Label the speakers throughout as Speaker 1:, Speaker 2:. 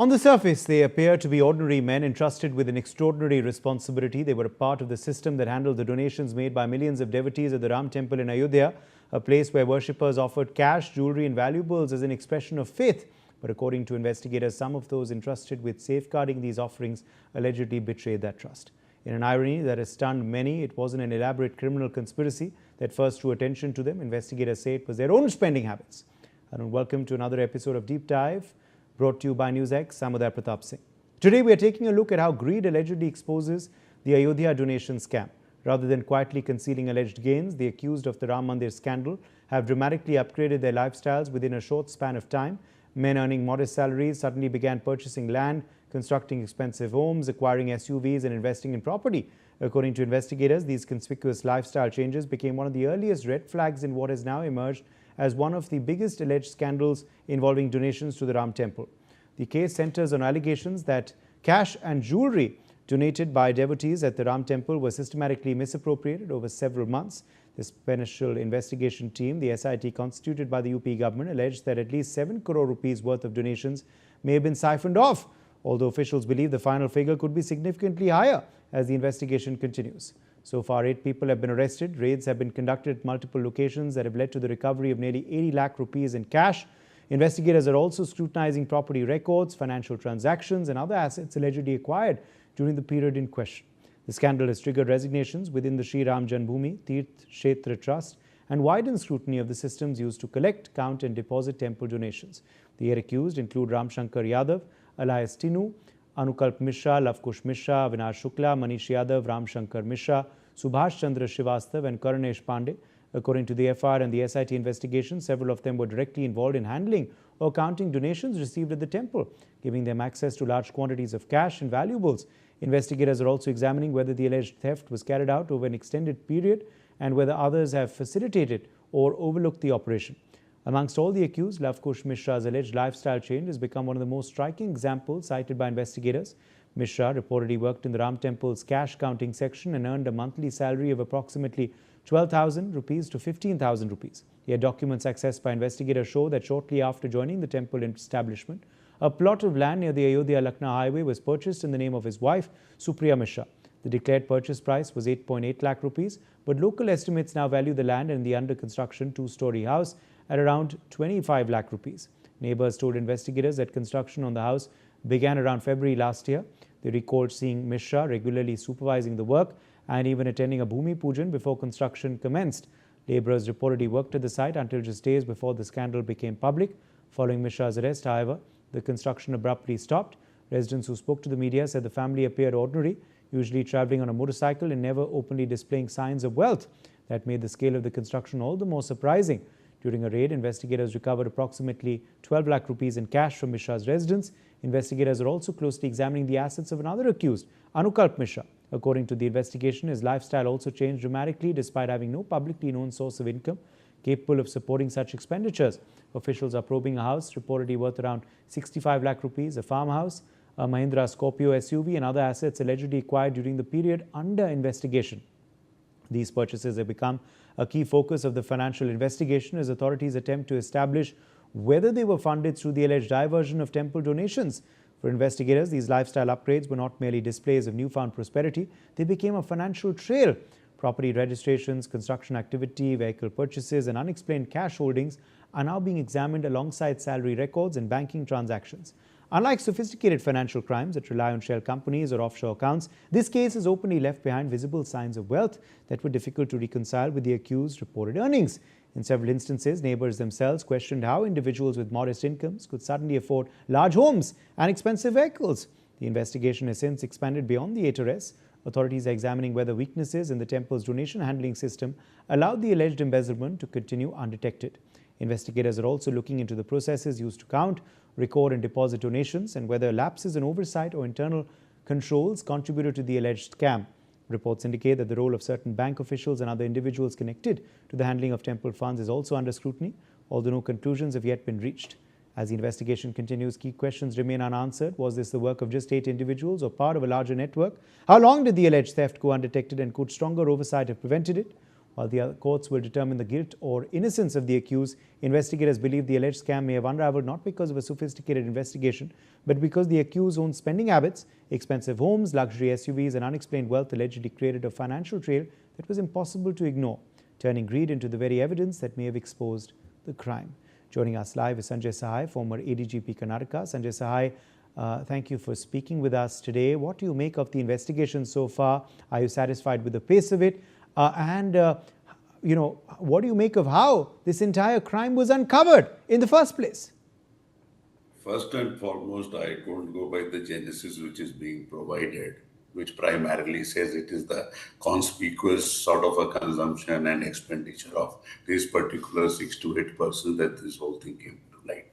Speaker 1: On the surface, they appear to be ordinary men entrusted with an extraordinary responsibility. They were a part of the system that handled the donations made by millions of devotees at the Ram temple in Ayodhya, a place where worshippers offered cash, jewelry and valuables as an expression of faith. But according to investigators, some of those entrusted with safeguarding these offerings allegedly betrayed that trust. In an irony that has stunned many, it wasn't an elaborate criminal conspiracy that first drew attention to them. Investigators say it was their own spending habits. And welcome to another episode of Deep Dive, brought to you by NewsX. I'm Uday Pratap Singh. Today we are taking a look at how greed allegedly exposes the Ayodhya donation scam. Rather than quietly concealing alleged gains, the accused of the Ram Mandir scandal have dramatically upgraded their lifestyles within a short span of time. Men earning modest salaries suddenly began purchasing land, constructing expensive homes, acquiring SUVs and investing in property. According to investigators, these conspicuous lifestyle changes became one of the earliest red flags in what has now emerged as one of the biggest alleged scandals involving donations to the Ram temple. The case centers on allegations that cash and jewelry donated by devotees at the Ram temple were systematically misappropriated over several months. The special investigation team, the SIT constituted by the UP government, alleged that at least 7 crore rupees worth of donations may have been siphoned off, although officials believe the final figure could be significantly higher as the investigation continues. So far, 8 people have been arrested. Raids have been conducted at multiple locations that have led to the recovery of nearly 80 lakh rupees in cash. Investigators are also scrutinizing property records, financial transactions and other assets allegedly acquired during the period in question. The scandal has triggered resignations within the Sri Ram Janmabhoomi Tirth Kshetra Trust and widened scrutiny of the systems used to collect, count and deposit temple donations. The 8 accused include Ram Shankar Yadav, Elias Tinu, Anukalp Mishra, Lavkush Mishra, Avinash Shukla, Manish Yadav, Ram Shankar Mishra, Subhash Chandra Srivastav and Karanesh Pandey. According to the FR and the SIT investigation, several of them were directly involved in handling or counting donations received at the temple, giving them access to large quantities of cash and valuables. Investigators are also examining whether the alleged theft was carried out over an extended period and whether others have facilitated or overlooked the operation. Amongst all the accused, Lavkush Mishra's alleged lifestyle change has become one of the most striking examples cited by investigators. Mishra reportedly worked in the Ram temple's cash counting section and earned a monthly salary of approximately 12,000 rupees to 15,000 rupees. Yet documents accessed by investigators show that shortly after joining the temple establishment, a plot of land near the Ayodhya-Lucknow highway was purchased in the name of his wife, Supriya Mishra. The declared purchase price was 8.8 lakh rupees, but local estimates now value the land and the under-construction 2-story house at around 25 lakh rupees. Neighbors told investigators that construction on the house began around February last year. They recalled seeing Mishra regularly supervising the work and even attending a Bhumi Pujan before construction commenced. Labourers reportedly worked at the site until just days before the scandal became public. Following Mishra's arrest, however, the construction abruptly stopped. Residents who spoke to the media said the family appeared ordinary, usually travelling on a motorcycle and never openly displaying signs of wealth. That made the scale of the construction all the more surprising. During a raid, investigators recovered approximately 12 lakh rupees in cash from Mishra's residence. Investigators are also closely examining the assets of another accused, Anukalp Mishra. According to the investigation, his lifestyle also changed dramatically despite having no publicly known source of income capable of supporting such expenditures. Officials are probing a house reportedly worth around 65 lakh rupees, a farmhouse, a Mahindra Scorpio SUV and other assets allegedly acquired during the period under investigation. These purchases have become a key focus of the financial investigation as authorities attempt to establish whether they were funded through the alleged diversion of temple donations. For investigators, these lifestyle upgrades were not merely displays of newfound prosperity, they became a financial trail. Property registrations, construction activity, vehicle purchases and unexplained cash holdings are now being examined alongside salary records and banking transactions. Unlike sophisticated financial crimes that rely on shell companies or offshore accounts, this case has openly left behind visible signs of wealth that were difficult to reconcile with the accused's reported earnings. In several instances, neighbors themselves questioned how individuals with modest incomes could suddenly afford large homes and expensive vehicles. The investigation has since expanded beyond the 8 arrests. Authorities are examining whether weaknesses in the temple's donation handling system allowed the alleged embezzlement to continue undetected. Investigators are also looking into the processes used to count, record and deposit donations and whether lapses in oversight or internal controls contributed to the alleged scam. Reports indicate that the role of certain bank officials and other individuals connected to the handling of temple funds is also under scrutiny, although no conclusions have yet been reached. As the investigation continues, key questions remain unanswered. Was this the work of just 8 individuals or part of a larger network? How long did the alleged theft go undetected and could stronger oversight have prevented it? While the courts will determine the guilt or innocence of the accused, investigators believe the alleged scam may have unraveled not because of a sophisticated investigation, but because the accused's own spending habits, expensive homes, luxury SUVs, and unexplained wealth allegedly created a financial trail that was impossible to ignore, turning greed into the very evidence that may have exposed the crime. Joining us live is Sanjay Sahai, former ADGP Karnataka. Sanjay Sahai, thank you for speaking with us today. What do you make of the investigation so far? Are you satisfied with the pace of it? What do you make of how this entire crime was uncovered in the first place?
Speaker 2: First and foremost, I don't go by the genesis which is being provided, which primarily says it is the conspicuous sort of a consumption and expenditure of these particular 6 to 8% that this whole thing came to light.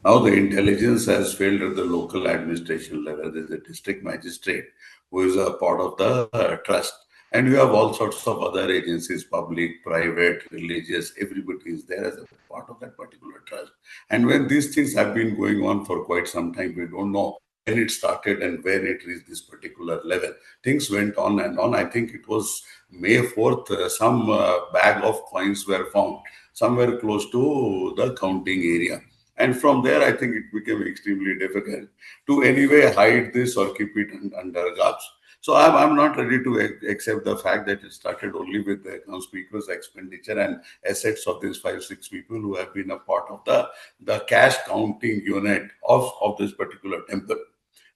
Speaker 2: Now the intelligence has failed at the local administration level. There's a district magistrate who is a part of the trust. And you have all sorts of other agencies, public, private, religious, everybody is there as a part of that particular trust. And when these things have been going on for quite some time, we don't know when it started and when it reached this particular level. Things went on and on. I think it was May 4th, some bag of coins were found somewhere close to the counting area. And from there, I think it became extremely difficult to anyway hide this or keep it under wraps. So I'm not ready to accept the fact that it started only with the conspicuous expenditure and assets of these 5-6 people who have been a part of the cash counting unit of this particular temple.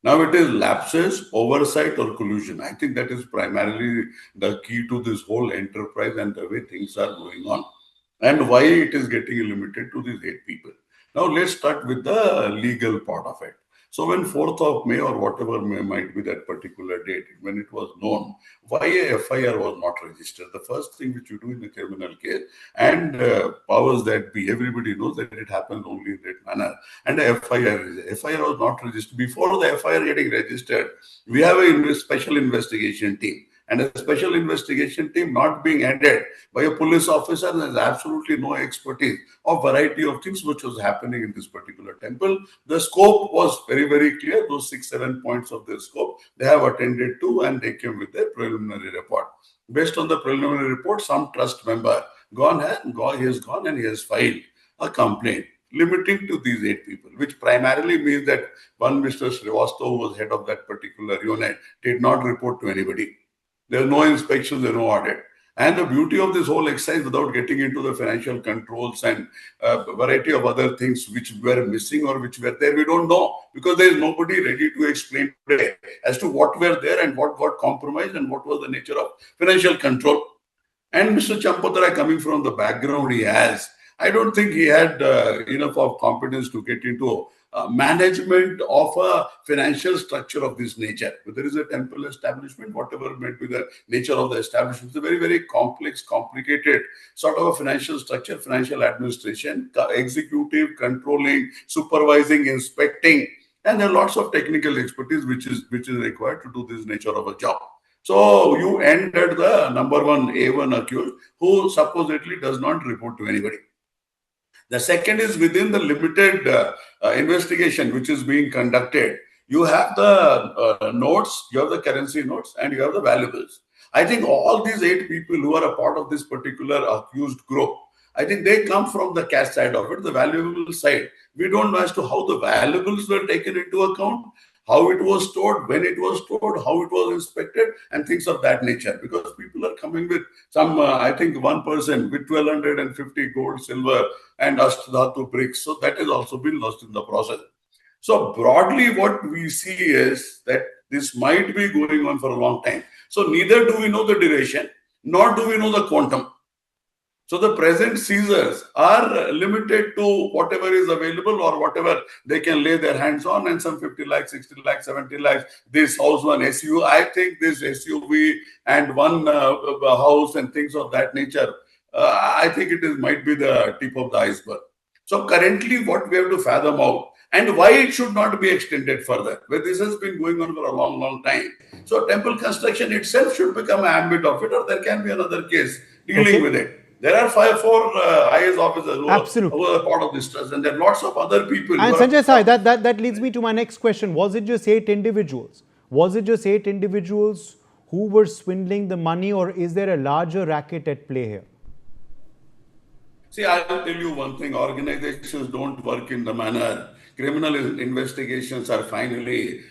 Speaker 2: Now it is lapses, oversight, or collusion. I think that is primarily the key to this whole enterprise and the way things are going on, and why it is getting limited to these 8 people. Now let's start with the legal part of it. So when 4th of May or whatever might be that particular date, when it was known why a FIR was not registered, the first thing which you do in a criminal case, and powers that be, everybody knows that it happened only in that manner. And the FIR was not registered. Before the FIR getting registered, we have a special investigation team. And a special investigation team not being headed by a police officer has absolutely no expertise of variety of things which was happening in this particular temple. The scope was very, very clear. Those 6-7 points of the scope they have attended to, and they came with a preliminary report. Based on the preliminary report, some trust member he has gone and he has filed a complaint limiting to these 8 people, which primarily means that one Mr. Srivastava, who was head of that particular unit, did not report to anybody. There are no inspections, there are no audit. And the beauty of this whole exercise, without getting into the financial controls and a variety of other things which were missing or which were there, we don't know, because there is nobody ready to explain today as to what were there and what got compromised and what was the nature of financial control. And Mr. Champotara, coming from the background he has, I don't think he had enough of competence to get into management of a financial structure of this nature. Whether it is a temple establishment, whatever might be the nature of the establishment, it's a very, very complex, complicated sort of a financial structure, financial administration, executive, controlling, supervising, inspecting, and there are lots of technical expertise which is required to do this nature of a job. So you end at the number one A1 accused who supposedly does not report to anybody. The second is within the limited investigation which is being conducted. You have the notes, you have the currency notes, and you have the valuables. I think all these 8 people who are a part of this particular accused group, I think they come from the cash side of it, the valuable side. We don't know as to how the valuables were taken into account, how it was stored, when it was stored, how it was inspected, and things of that nature. Because people are coming with some, I think one person with 1250 gold, silver, and Ashtadhatu bricks. So that has also been lost in the process. So broadly, what we see is that this might be going on for a long time. So neither do we know the duration, nor do we know the quantum. So the present seizures are limited to whatever is available or whatever they can lay their hands on, and some 50 lakhs, 60 lakhs, 70 lakhs. This house, one SUV. I think this SUV and one house and things of that nature, I think might be the tip of the iceberg. So currently what we have to fathom out, and why it should not be extended further, where this has been going on for a long, long time. So temple construction itself should become an ambit of it, or there can be another case dealing with it. There are 4 IAS officers who are part of this trust, and there are lots of other people.
Speaker 1: And Sanjay Sai, that leads me to my next question. Was it just 8 individuals? Was it just 8 individuals who were swindling the money, or is there a larger racket at play here?
Speaker 2: See, I'll tell you one thing. Organizations don't work in the manner. Criminal investigations are finally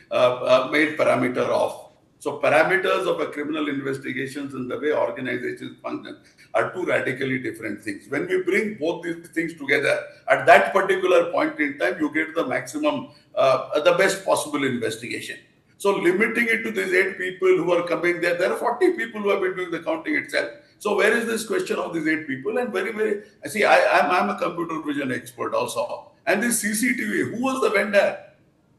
Speaker 2: made parameter of. So parameters of a criminal investigations and the way organizations function are two radically different things. When we bring both these things together, at that particular point in time, you get the maximum, the best possible investigation. So limiting it to these 8 people who are coming there, there are 40 people who have been doing the counting itself. So where is this question of these 8 people? And see, I'm a computer vision expert also. And this CCTV, who was the vendor?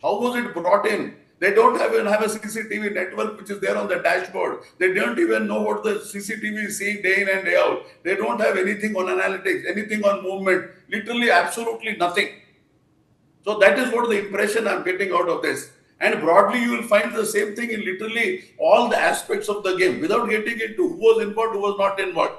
Speaker 2: How was it brought in? They don't even have a CCTV network which is there on the dashboard. They don't even know what the CCTV is seeing day in and day out. They don't have anything on analytics, anything on movement, literally absolutely nothing. So that is what the impression I'm getting out of this. And broadly, you will find the same thing in literally all the aspects of the game without getting into who was involved, who was not involved.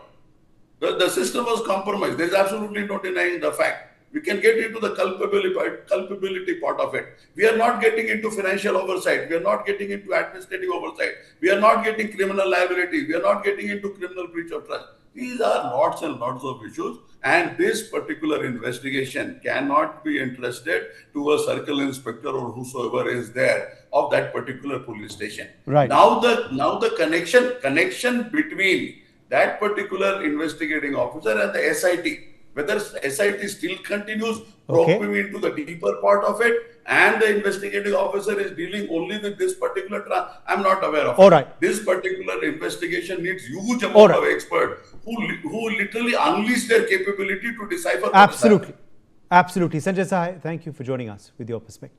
Speaker 2: The system was compromised. There's absolutely no denying the fact. We can get into the culpability part of it. We are not getting into financial oversight. We are not getting into administrative oversight. We are not getting criminal liability. We are not getting into criminal breach of trust. These are lots and lots of issues. And this particular investigation cannot be entrusted to a circle inspector or whosoever is there of that particular police station.
Speaker 1: Right.
Speaker 2: Now the connection between that particular investigating officer and the SIT, whether SIT still continues probing into the deeper part of it, and the investigating officer is dealing only with this particular I'm not aware of.
Speaker 1: All right.
Speaker 2: This particular investigation needs huge amount of experts who literally unleash their capability to decipher.
Speaker 1: Absolutely. Absolutely. Sanjay Sahai, thank you for joining us with your perspective.